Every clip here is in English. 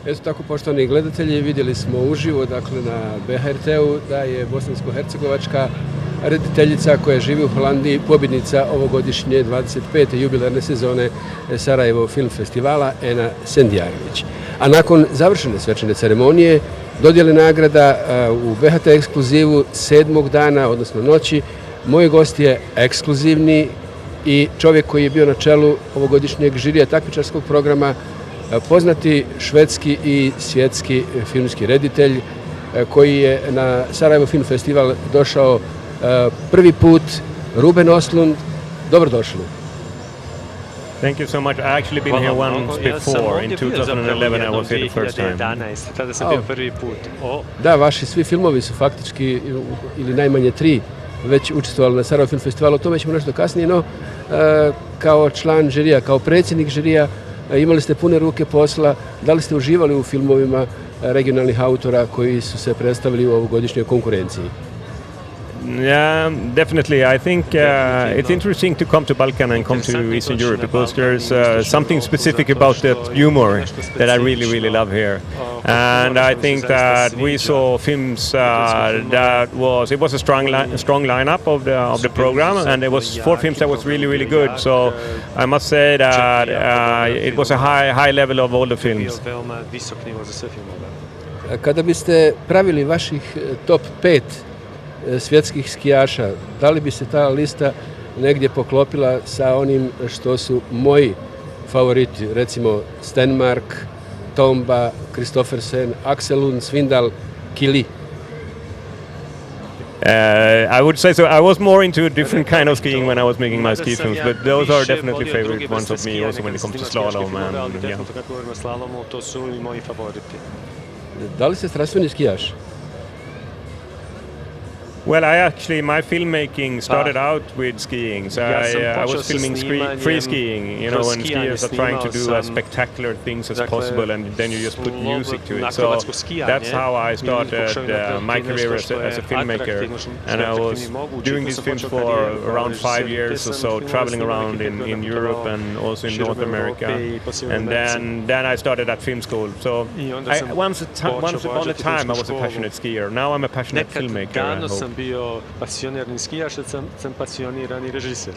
Eto tako, poštovani gledatelji, vidjeli smo uživo, dakle, na BHRT-u da je bosansko-hercegovačka rediteljica koja živi u Holandiji pobjednica ovogodišnje 25. jubilarne sezone Sarajevo film festivala Ena Sendjarović. A nakon završene svečane ceremonije, dodjele nagrada u BHT Ekskluzivu 7. dana, odnosno noći, moj gost je ekskluzivni i čovjek koji je bio na čelu ovogodišnjeg žirija takmičarskog programa, poznati švedski i svjetski filmski reditelj koji je na Sarajevo film festival došao prvi put, Ruben Östlund. Dobrodošli. Thank you so much. I actually been here once before. In 2011 I was here the first time. Tada sam bio prvi put. Da, vaši svi filmovi su faktički, ili najmanje 3, već učestvovali na Sarajevo film festivalu. O tome ćemo nešto kasnije, no kao član žirija, kao predsjednik žirija, imali ste pune ruke posla. Da li ste uživali u filmovima regionalnih autora koji su se predstavili u ovogodišnjoj konkurenciji? Yeah, definitely. I think it's interesting to come to Balkan and come to Eastern Europe because there's something specific about that humor that I really, really love here. And I think that we saw films that was a strong lineup of the program, and there was 4 films that was really, really good. So I must say that it was a high level of all the films. Kada biste pravili vaših top 5 svjetskih skijaša, da li bi se ta lista negdje poklopila sa onim što su moji favoriti, recimo Stenmark, Tomba, Kristoffersen, Axel Lund, Svindal, Kili? I would say so. I was more into a different kind of skiing when I was making my ski films, but those are definitely favorite ones of me also when it comes to slalom. Da li ste strastveni skijaš? Well, my filmmaking started out with skiing. So I was filming free skiing, you know, when skiers are trying to do as spectacular things as possible, and then you just put music to it. So that's how I started my career as a filmmaker. And I was doing these films for around 5 years or so, traveling around in Europe and also in North America. And then I started at film school. So once upon a time I was a passionate skier. Now I'm a passionate filmmaker, I hope. Bio pasionirani skijaš, sam pasionirani režiser.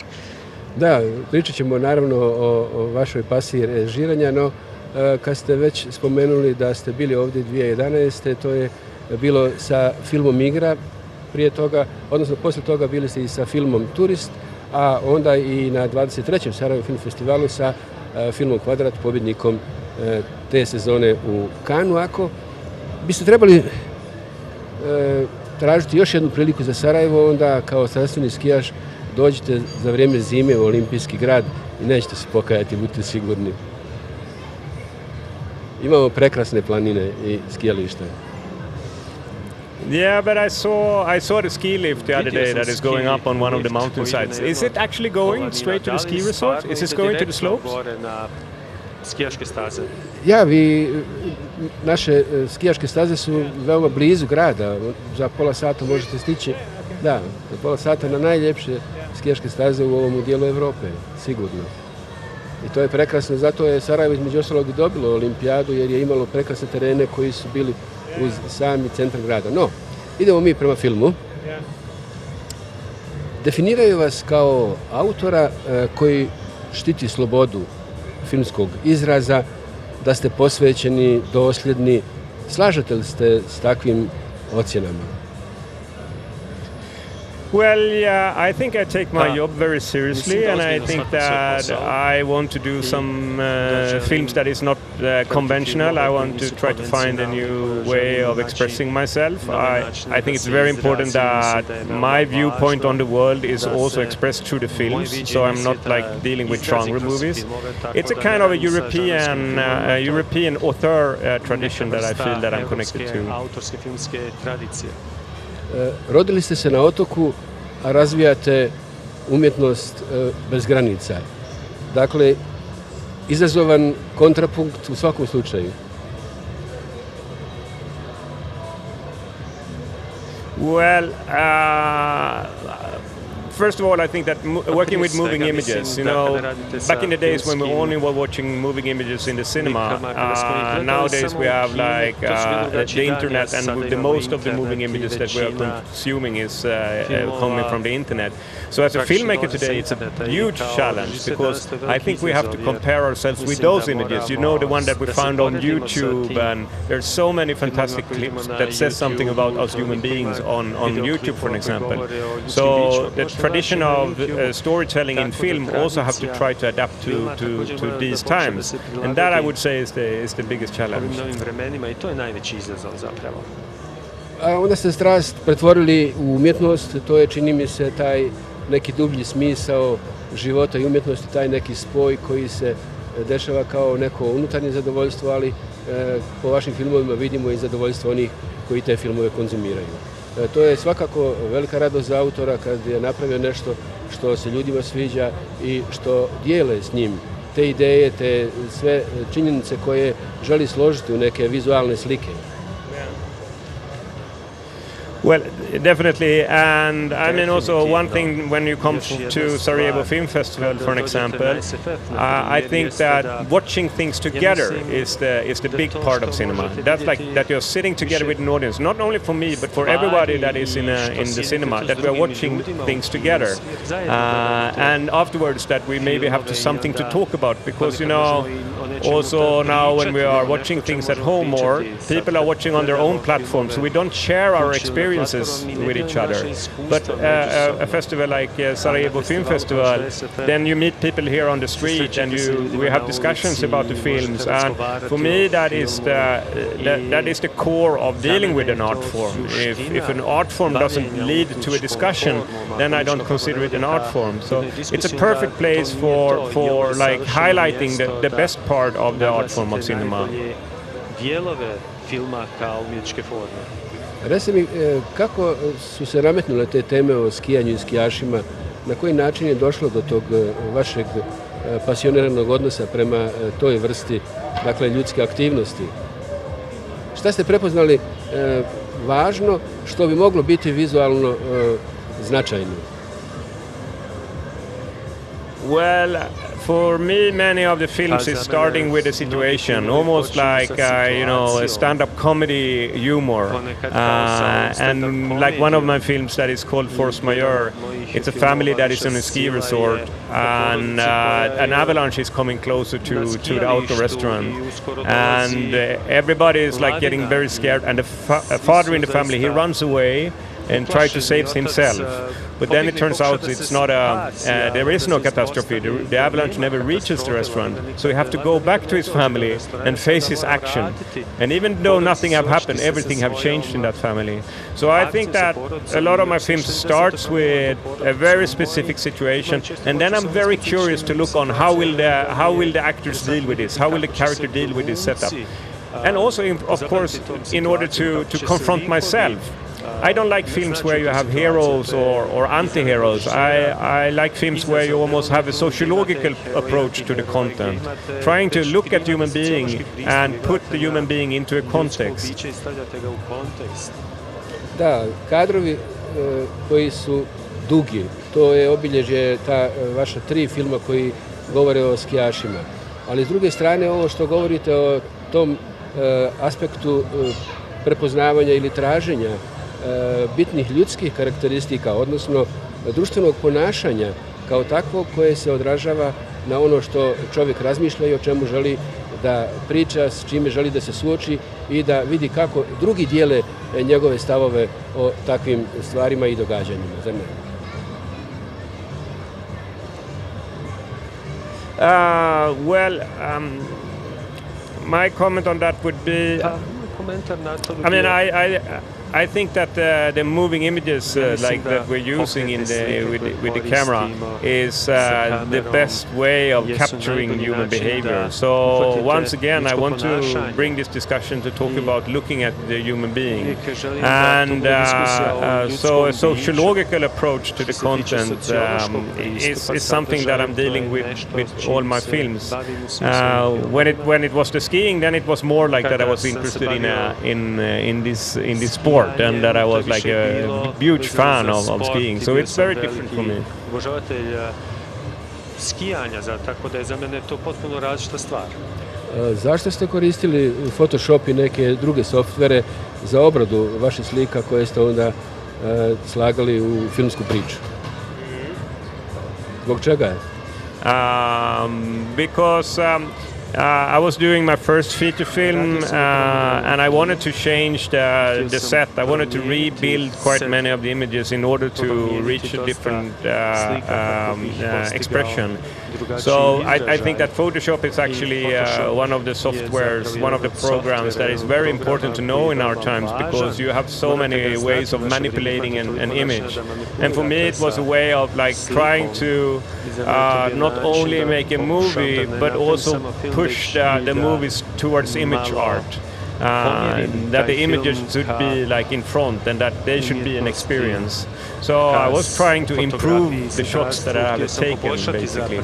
Da, pričat ćemo naravno o vašoj pasiji režiranja, no kad ste već spomenuli da ste bili ovdje 2011. to je bilo sa filmom Igra prije toga, odnosno poslije toga bili ste i sa filmom Turist, a onda i na 23. Sarajevo film festivalu sa filmom Kvadrat, pobjednikom te sezone u Kanu. Ako biste trebali tražiti još jednu priliku za Sarajevo, onda kao strastveni skijaš dođite za vrijeme zime u Olimpijski grad i nećete se pokajati, budite sigurni. Imamo prekrasne planine i skijališta. Yeah, but I saw the ski lift the other day that is going up on one of the mountain sides. Is it actually going straight to the ski resort? Is it going to the slopes? Skijaške staze. Ja, naše skijaške staze su veoma blizu grada, za pola sata možete stići, da, za pola sata na najljepše skijaške staze u ovom dijelu Evrope, sigurno. I to je prekrasno, zato je Sarajevo između ostalog i dobilo olimpijadu jer je imalo prekrasne terene koji su bili uz sami centar grada. No, idemo mi prema filmu. Definiraju vas kao autora koji štiti slobodu filmskog izraza, da ste posvećeni, dosljedni. Slažete li ste s takvim ocjenama? Well, yeah, I think I take my job very seriously, and I think that I want to do some films that is not conventional. I want to try to find a new way of expressing myself. I think it's very important that my viewpoint on the world is also expressed through the films, so I'm not like dealing with genre movies. It's a kind of a European author tradition that I feel that I'm connected to. Rodili ste se na otoku, a razvijate umjetnost bez granica. Dakle, izazovan kontrapunkt u svakom slučaju. Well, first of all, I think that working with moving images, you know, back in the days when we only were watching moving images in the cinema, nowadays we have like the internet, and the most of the moving images that we are consuming is coming from the internet. So as a filmmaker today, it's a huge challenge, because I think we have to compare ourselves with those images. You know, the one that we found on YouTube, and there's so many fantastic clips that says something about us human beings on YouTube, for example. So the tradition of storytelling in film also have to try to adapt to these times, and that I would say is the biggest challenge. A onda ste strast pretvorili u umjetnost, to je, čini mi se, taj neki dublji smisao života i umjetnosti, taj neki spoj koji se dešava kao neko unutarnje zadovoljstvo, ali po vašim filmovima vidimo i zadovoljstvo onih koji te filmove konzumiraju. To je svakako velika radost za autora kad je napravio nešto što se ljudima sviđa i što dijele s njim te ideje, te sve činjenice koje želi složiti u neke vizualne slike. Well, definitely, and I mean also one thing when you come to Sarajevo Film Festival, for example, I think that watching things together is the big part of cinema. That's like that you're sitting together with an audience, not only for me but for everybody that is in the cinema, that we are watching things together, and afterwards that we maybe have something to talk about, because you know, also now when we are watching things at home, more people are watching on their own platforms, so we don't share our experiences with each other. But a festival like Sarajevo Film Festival, then you meet people here on the street, and we have discussions about the films. And for me, that is the core of dealing with an art form. If an art form doesn't lead to a discussion, then I don't consider it an art form. So it's a perfect place for like highlighting the best part of the art form of cinema. Reci mi, kako su se nametnule te teme o skijanju i skijašima, na koji način je došlo do tog vašeg pasioniranog odnosa prema toj vrsti, dakle, ljudske aktivnosti? Šta ste prepoznali važno što bi moglo biti vizualno značajno? Well, for me, many of the films is starting with a situation, almost like you know, a stand-up comedy humor, and like one of my films that is called Force Majeure. It's a family that is on a ski resort, and an avalanche is coming closer to the outdoor restaurant, and everybody is like getting very scared, and a father in the family, he runs away and try to save himself. But then it turns out it's not there is no catastrophe. The avalanche never reaches the restaurant, so he have to go back to his family and face his action. And even though nothing have happened, everything have changed in that family. So I think that a lot of my films starts with a very specific situation, and then I'm very curious to look on how will the actors deal with this, how will the character deal with this setup, and also of course in order to confront myself. I don't like films where you have heroes or anti-heroes. I like films where you almost have a sociological approach to the content, trying to look at human being and put the human being into a context. Da, kadrovi koji su dugi, to je obilježje ta vaša 3 filma koji govore o skijašima. Ali s druge strane, ovo što govorite o tom aspektu prepoznavanja ili traženja bitnih ljudskih karakteristika, odnosno društvenog ponašanja kao takvog koje se odražava na ono što čovjek razmišlja i o čemu želi da priča, s čime želi da se suoči i da vidi kako drugi dijele njegove stavove o takvim stvarima i događanjima. Zar ne? My comment on that would be, I mean, I think that the moving images like that we're using with the camera is the best way of capturing human behavior. So once again, I want to bring this discussion to talk about looking at the human being, and so a sociological approach to the content is something that I'm dealing with all my films. When it was the skiing, then it was more like that I was interested in this sport. sport and that I was like a huge fan of skiing. So it's very different for me. Obožavatelj skijanja, tako da je za mene to potpuno različita stvar. Zašto ste koristili Photoshop i neke druge softvere za obradu vaših slika koje ste onda slagali u filmsku priču? Zbog čega je? Because I was doing my first feature film and I wanted to change the set. I wanted to rebuild quite many of the images in order to reach a different expression. So I think that Photoshop is actually one of the softwares, one of the programs that is very important to know in our times, because you have so many ways of manipulating an image. And for me it was a way of like trying to not only make a movie but also push the movies towards image art. That the images should be like in front and that they should be an experience. So I was trying to improve the shots that I had taken, basically.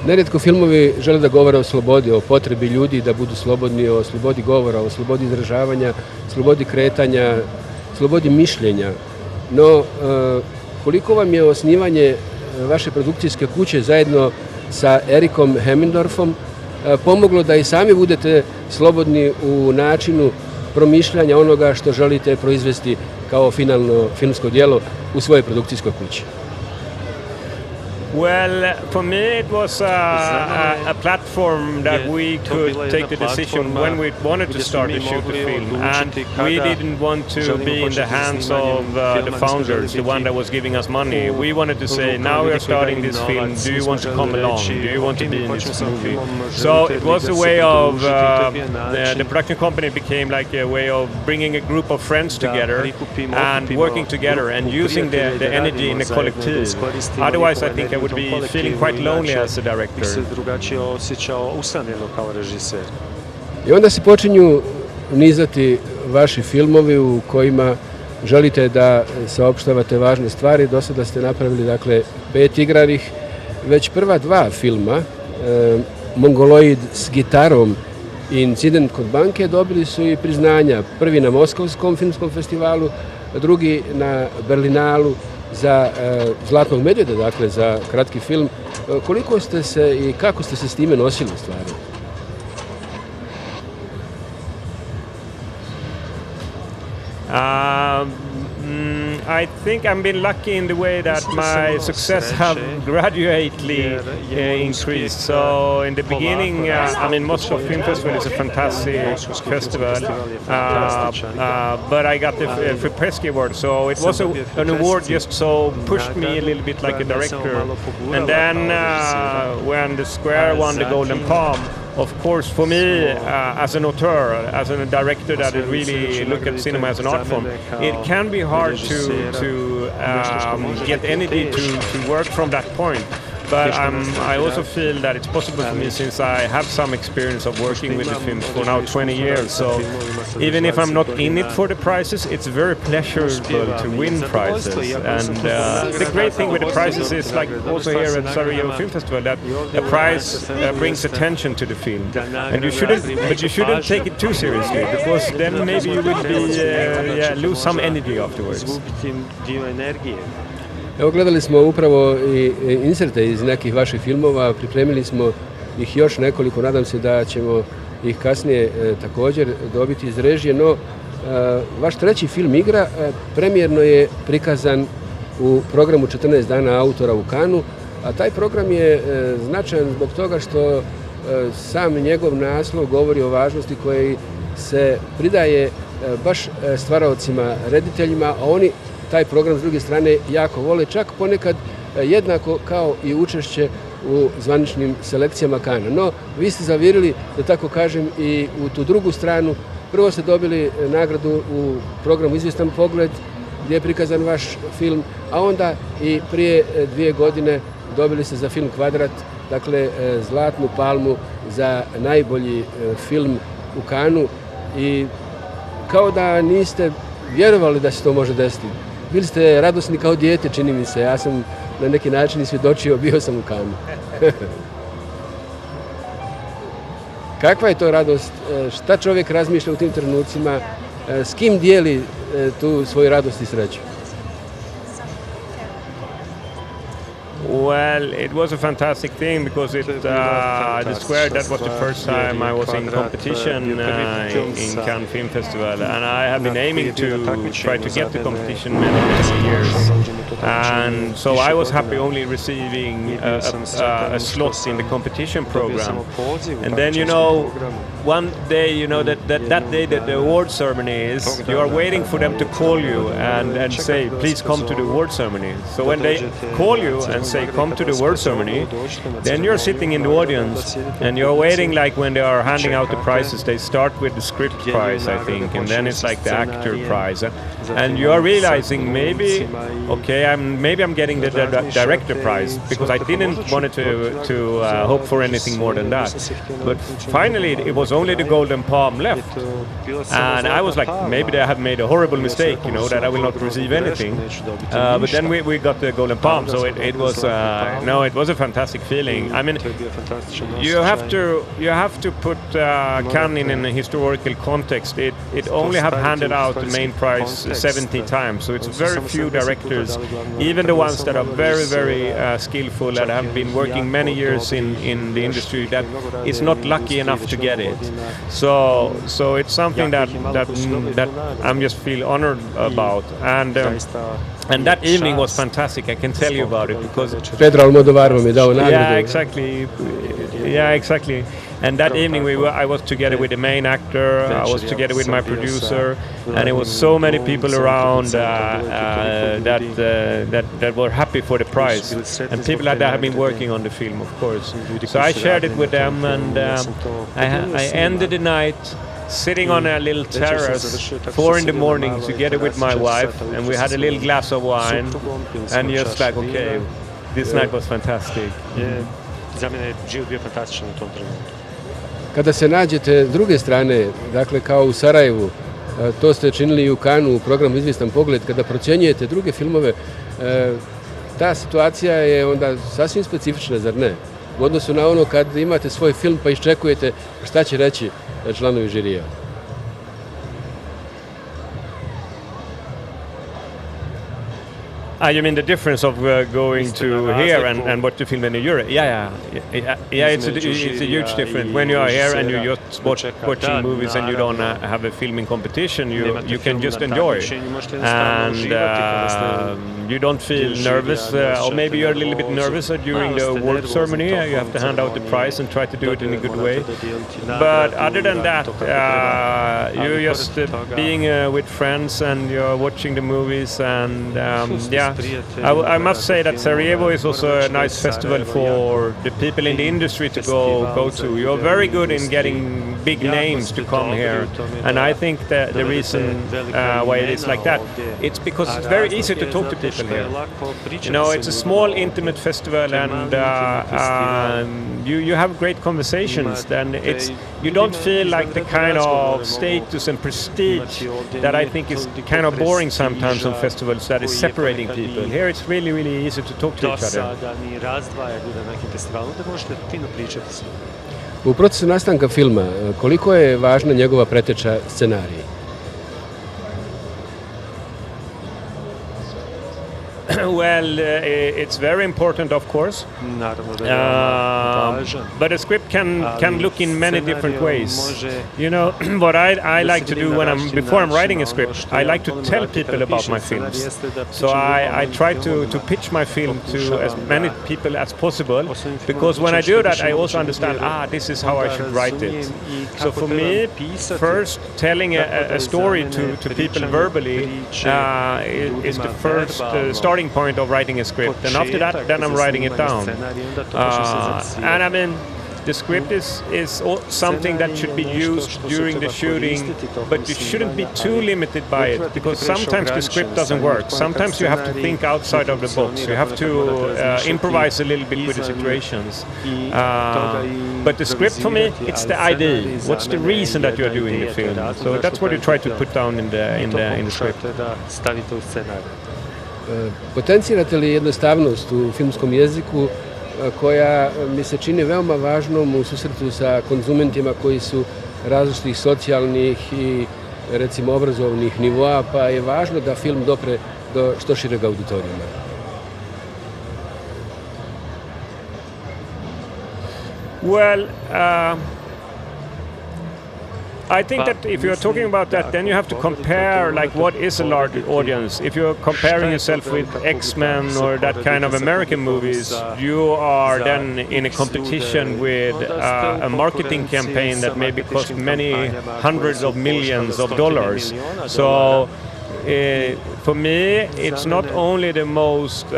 Nerijetko filmovi žele da govore o slobodi, o potrebi ljudi da budu slobodni, o slobodi govora, o slobodi izražavanja, slobodi kretanja, slobodi mišljenja. No, koliko vam je osnivanje vaše produkcijske kuće zajedno sa Erikom Hemmendorfom pomoglo da i sami budete slobodni u načinu promišljanja onoga što želite proizvesti kao finalno filmsko djelo u svojoj produkcijskoj kući? Well, for me it was a platform that we could take the decision when we wanted to start to shoot the film, and we didn't want to be in the hands of the founders, the one that was giving us money. We wanted to say, now we are starting this film, do you want to come along, do you want to be in this movie? So it was a way of, the production company became like a way of bringing a group of friends together and working together and using the energy in the collective. Otherwise I think I would be feeling quite lonely as a director. I onda se počinju nizati vaši filmovi u kojima želite da saopštavate važne stvari. Do sada ste napravili, dakle, 5 igranih. Već prva 2 filma, Mongoloid s gitarom i Incident kod banke, dobili su i priznanja. Prvi na Moskovskom filmskom festivalu, drugi na Berlinalu za Zlatnog medvjeda, dakle za kratki film. Koliko ste se i kako ste se s time nosili u stvari? I think I've been lucky in the way that my success have gradually increased. So in the beginning, I mean, Moscow Film Festival is a fantastic festival, but I got the Fripeski Award, so it was an award just so pushed me a little bit like a director. And then when the Square won the Golden Palm, of course, for me, as an auteur, as a director that really look at cinema as an art form, it can be hard to get energy to work from that point. But I also feel that it's possible for me, since I have some experience of working with the films for now 20 years. So even if I'm not in it for the prizes, it's very pleasurable to win prizes. And the great thing with the prizes is, like also here at Sarajevo Film Festival, that the prize brings attention to the film. And you shouldn't take it too seriously, because then maybe you will lose some energy afterwards. Evo, gledali smo upravo i inserte iz nekih vaših filmova, pripremili smo ih još nekoliko, nadam se da ćemo ih kasnije također dobiti iz režije, no vaš treći film Igra premijerno je prikazan u programu 14 dana autora u Kanu, a taj program je značajan zbog toga što sam njegov naslov govori o važnosti koji se pridaje baš stvaraocima, rediteljima, a oni taj program s druge strane jako vole, čak ponekad jednako kao i učešće u zvaničnim selekcijama Kana. No, vi ste zavirili, da tako kažem, i u tu drugu stranu. Prvo ste dobili nagradu u programu Izvjestan pogled, gdje je prikazan vaš film, a onda i prije 2 godine dobili ste za film Kvadrat, dakle, Zlatnu palmu za najbolji film u Kanu. I kao da niste vjerovali da se to može desiti. Bili ste radosni kao dijete, čini mi se. Ja sam na neki način i svjedočio, bio sam u Kanu. Kakva je to radost? Šta čovjek razmišlja u tim trenucima? S kim dijeli tu svoju radost i sreću? Well, it was a fantastic thing because the Square, that was the first time I was in competition in Cannes Film Festival, and I have been aiming to try to get the competition many years. And so I was happy only receiving a slot in the competition program. And then, one day, that day that the award ceremony is, you are waiting for them to call you and say, please come to the award ceremony. So when they call you and say, come to the award ceremony, then you're sitting in the audience and you're waiting, like when they are handing out the prizes, they start with the script prize, I think, and then it's like the actor prize. And you're realizing maybe I'm getting the director prize, because I didn't want to hope for anything more than that. But finally, it was only the Golden Palm left, and I was like, maybe they have made a horrible mistake, that I will not receive anything. But then we got the Golden Palm, so it was it was a fantastic feeling. I mean, you have to put Cannes in a historical context. It only have handed out the main prize 70 times, so it's very few directors, even the ones that are very, very skillful and have been working many years in the industry, that is not lucky enough to get it. So it's something that I'm just feel honored about, and that evening was fantastic. I can tell you about it because Pedro Almodovar vam je dao nagradu. Yeah, exactly. And that evening I was together with the main actor, I was together with my producer, and it was so many people around that were happy for the prize, and people like that have been working on the film, of course. So I shared it with them, and I ended the night sitting on a little terrace, 4 a.m, together with my wife, and we had a little glass of wine, and just like, okay, this night was fantastic. Za mene je život bio fantastičan u tom trenutku. Kada se nađete s druge strane, dakle kao u Sarajevu, to ste činili i u Cannesu u programu Izvjestan pogled, kada procjenjujete druge filmove, ta situacija je onda sasvim specifična, zar ne? U odnosu na ono kad imate svoj film pa iščekujete šta će reći članovi žirija. You mean the difference of going to here and what you film in Europe? Yeah. It's a huge difference. When you are here and you just watching movies and you don't have a filming competition, you can just enjoy, and you don't feel nervous, or maybe you're a little bit nervous during the award ceremony. You have to hand out the prize and try to do it in a good way. But other than that, you're just being with friends and you're watching the movies, and I must say that Sarajevo is also a nice festival for the people in the industry to go to. You're very good in getting big names to come here, and I think that the reason why it is like that, it's because it's very easy to talk to people here. It's a small, intimate festival, and you have great conversations. Then you don't feel like the kind of status and prestige that I think is kind of boring sometimes on festivals, that is separating people. Here it's really, really easy to talk to each other. U procesu nastanka filma, koliko je važna njegova preteča scenarij? Well, it's very important, of course, but a script can look in many different ways. What I like to do before I'm writing a script, I like to tell people about my films. So I try to pitch my film to as many people as possible, because when I do that, I also understand, this is how I should write it. So for me, first telling a story to people verbally is the first starting point of writing a script, and after that, then I'm writing it down. And I mean, the script is something that should be used during the shooting, but you shouldn't be too limited by it, because sometimes the script doesn't work. Sometimes you have to think outside of the box. You have to improvise a little bit with the situations. But the script, for me, it's the idea. What's the reason that you are doing the film? So that's what you try to put down in the script. Potencirate li jednostavnost u filmskom jeziku koja mi se čini veoma važnom u susretu sa konzumentima koji su različitih socijalnih i recimo obrazovnih nivoa, pa je važno da film dopre do što šireg auditorijuma. Well, I think that if you're talking about that, then you have to compare like what is a large audience. If you're comparing yourself with X-Men or that kind of American movies, you are then in a competition with a marketing campaign that maybe cost many hundreds of millions of dollars. So for me, it's not only the most,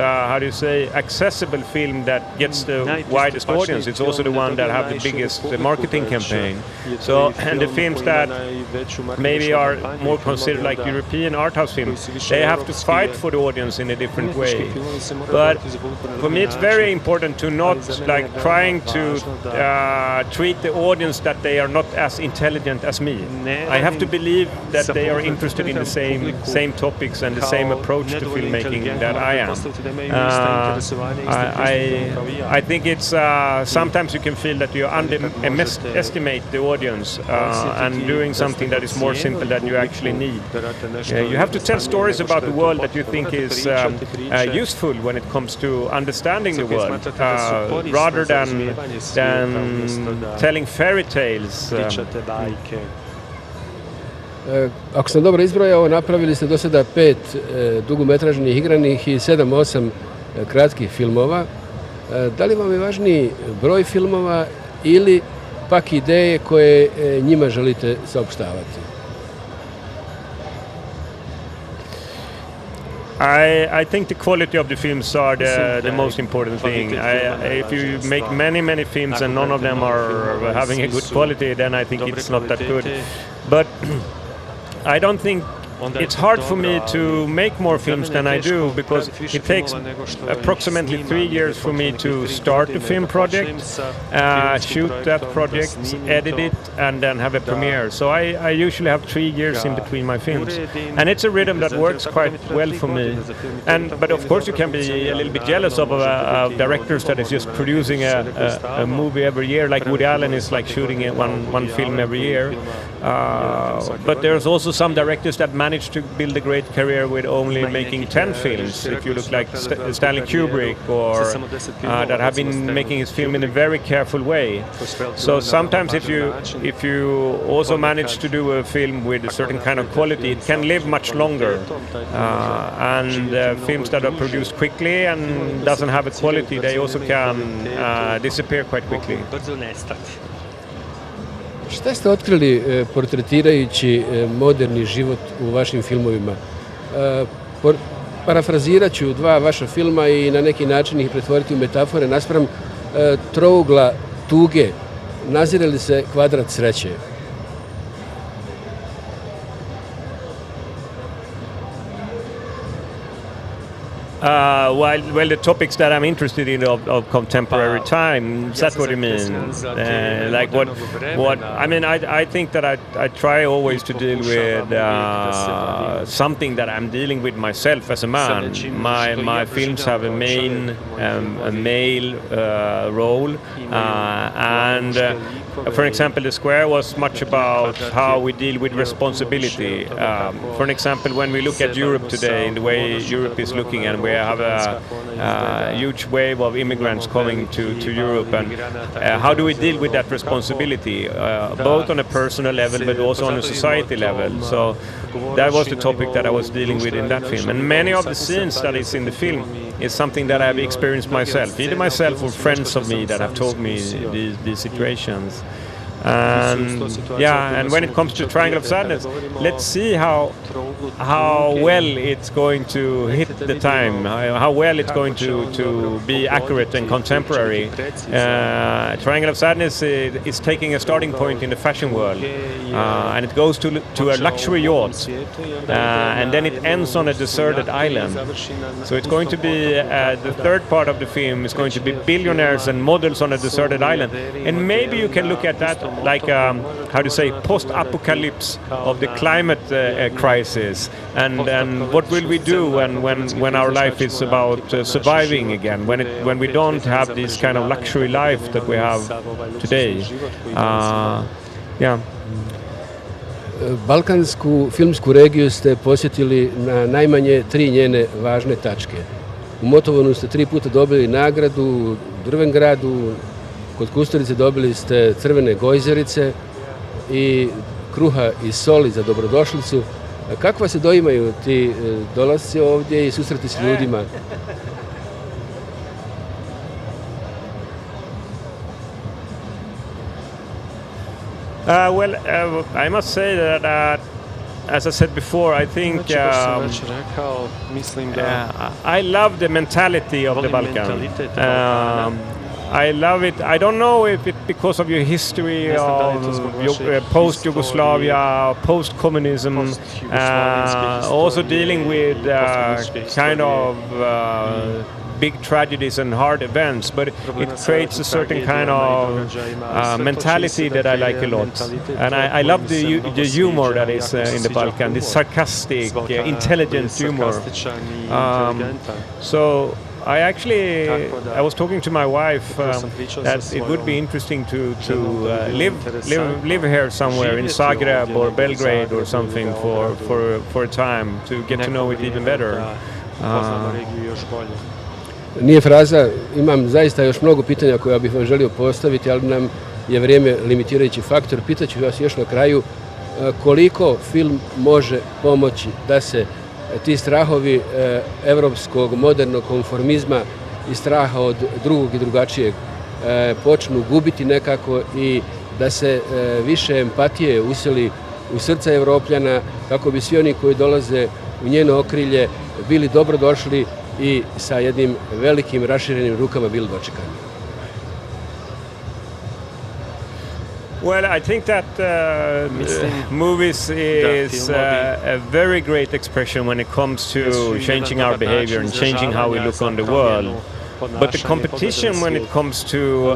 accessible film that gets the widest audience, it's also the one that have the biggest marketing campaign. So, and the films that maybe are more considered like European art house films, they have to fight for the audience in a different way. But for me, it's very important to not like trying to treat the audience that they are not as intelligent as me. I have to believe that they are interested in the same topics and the same approach to filmmaking that I am. I think it's sometimes you can feel that you underestimate the audience and doing something that is more simple than you actually need. You have to tell stories about the world that you think is useful when it comes to understanding the world, rather than telling fairy tales. Ako sam dobro izbrojao, napravili ste do sada 5 dugometražnih igranih i 7-8 kratkih filmova. Da li vam je važniji broj filmova ili pak ideje koje njima želite saopštavati? I think the quality of the films are the most important thing. If you make many films and none of them are having a good quality, then I think it's not that good. But I don't think it's hard for me to make more films than I do, because it takes approximately 3 years for me to start a film project, shoot that project, edit it, and then have a premiere. So I usually have 3 years in between my films, and it's a rhythm that works quite well for me. But of course you can be a little bit jealous of directors that is just producing a movie every year, like Woody Allen is like shooting one film every year. But there's also some directors that manage to build a great career with only making 10 films. If you look like Stanley Kubrick, or that have been making his film in a very careful way. So sometimes if you also manage to do a film with a certain kind of quality, it can live much longer. And films that are produced quickly and doesn't have a quality, they also can disappear quite quickly. Šta ste otkrili portretirajući moderni život u vašim filmovima? Parafrazirat ću 2 vaša filma i na neki način ih pretvoriti u metafore naspram trougla tuge. Nazire li se kvadrat sreće? Well, the topics that I'm interested in of contemporary time, that's what you mean. Like what I mean, I think that I try always to deal with something that I'm dealing with myself as a man. My films have a male role, and for example, The Square was much about how we deal with responsibility. For example, when we look at Europe today, in the way Europe is looking, and we have a huge wave of immigrants coming to Europe, and how do we deal with that responsibility, both on a personal level but also on a society level. So that was the topic that I was dealing with in that film, and many of the scenes that is in the film is something that I've experienced myself, either myself or friends of me that have told me these situations. And when it comes to Triangle of Sadness, let's see how well it's going to hit the time, how well it's going to be accurate and contemporary. Triangle of Sadness is taking a starting point in the fashion world, and it goes to a luxury yacht, and then it ends on a deserted island. So it's going to be the third part of the film is going to be billionaires and models on a deserted island, and maybe you can look at that like how to say, post-apocalypse of the climate crisis, and what will we do when our life is about surviving again, when we don't have this kind of luxury life that we have today. Yeah. Balkansku filmsku regiju ste posjetili na najmanje 3 njene važne tačke. U Motovunu ste 3 puta dobili nagradu, u Drvengradu, kod Kusturice dobili ste crvene gojzerice i kruha i soli za dobrodošlicu. Kako se doimaju ti dolasci ovdje i susreti s ljudima? I must say that as I said before, I think I love the mentality of the Balkan. I love it. I don't know if it's because of your history of post-Yugoslavia, post-communism, also dealing with kind of big tragedies and hard events, but it creates a certain kind of mentality that I like a lot. And I love the humor that is in the Balkan, this sarcastic, intelligent humor. So I was talking to my wife that it would be interesting to live here somewhere in Zagreb or Belgrade or something for a time to get to know it even better. Nije fraza, imam zaista još mnogo pitanja koja bih vam želio postaviti, ali nam je vrijeme limitirajući faktor. Pitaću vas još na kraju koliko film može pomoći da se ti strahovi evropskog modernog konformizma i straha od drugog i drugačijeg počnu gubiti nekako i da se više empatije useli u srca Evropljana kako bi svi oni koji dolaze u njeno okrilje bili dobrodošli i sa jednim velikim raširenim rukama bili dočekani. Well, I think that movies is a very great expression when it comes to changing our behavior and changing how we look on the world. But the competition when it comes to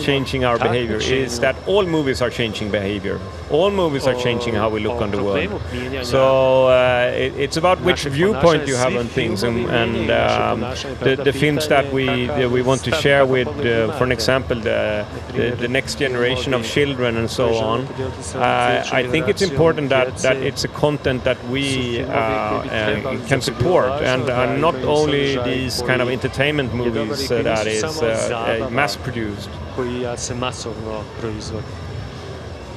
changing our behavior is that all movies are changing behavior. All movies are changing how we look on the world. So it's about which viewpoint you have on things, and the films that we want to share with, for an example, the next generation of children and so on. I think it's important that it's a content that we can support, and not only these kind of entertainment movies that is mass-produced.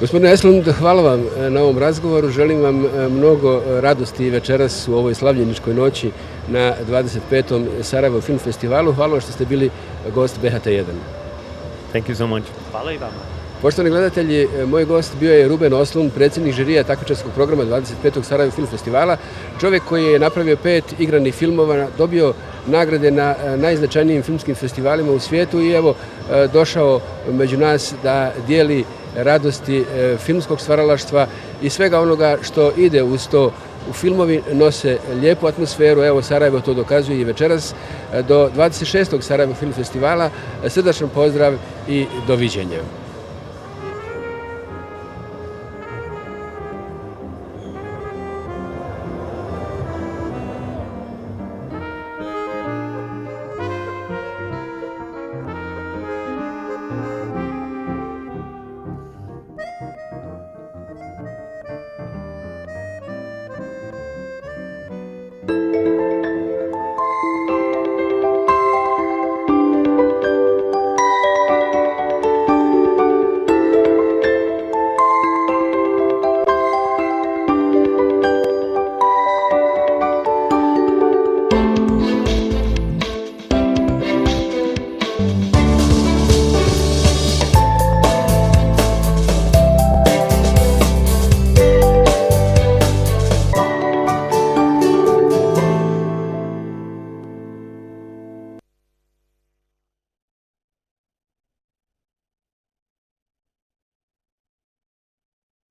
Gospodine Eslund, hvala vam na ovom razgovoru. Želim vam mnogo radosti večeras u ovoj slavljeničkoj noći na 25. Sarajevo film festivalu. Hvala vam što ste bili gost BHT1. Thank you so much. Hvala i vama. Poštovani gledatelji, moj gost bio je Ruben Oslund, predsjednik žirija takmičarskog programa 25. Sarajevo film festivala. Čovjek koji je napravio 5 igranih filmova, dobio nagrade na najznačajnijim filmskim festivalima u svijetu i evo došao među nas da dijeli radosti filmskog stvaralaštva i svega onoga što ide uz to. U filmovi nose lijepu atmosferu, evo Sarajevo to dokazuje i večeras. Do 26. Sarajevo film festivala srdačan pozdrav i doviđenja.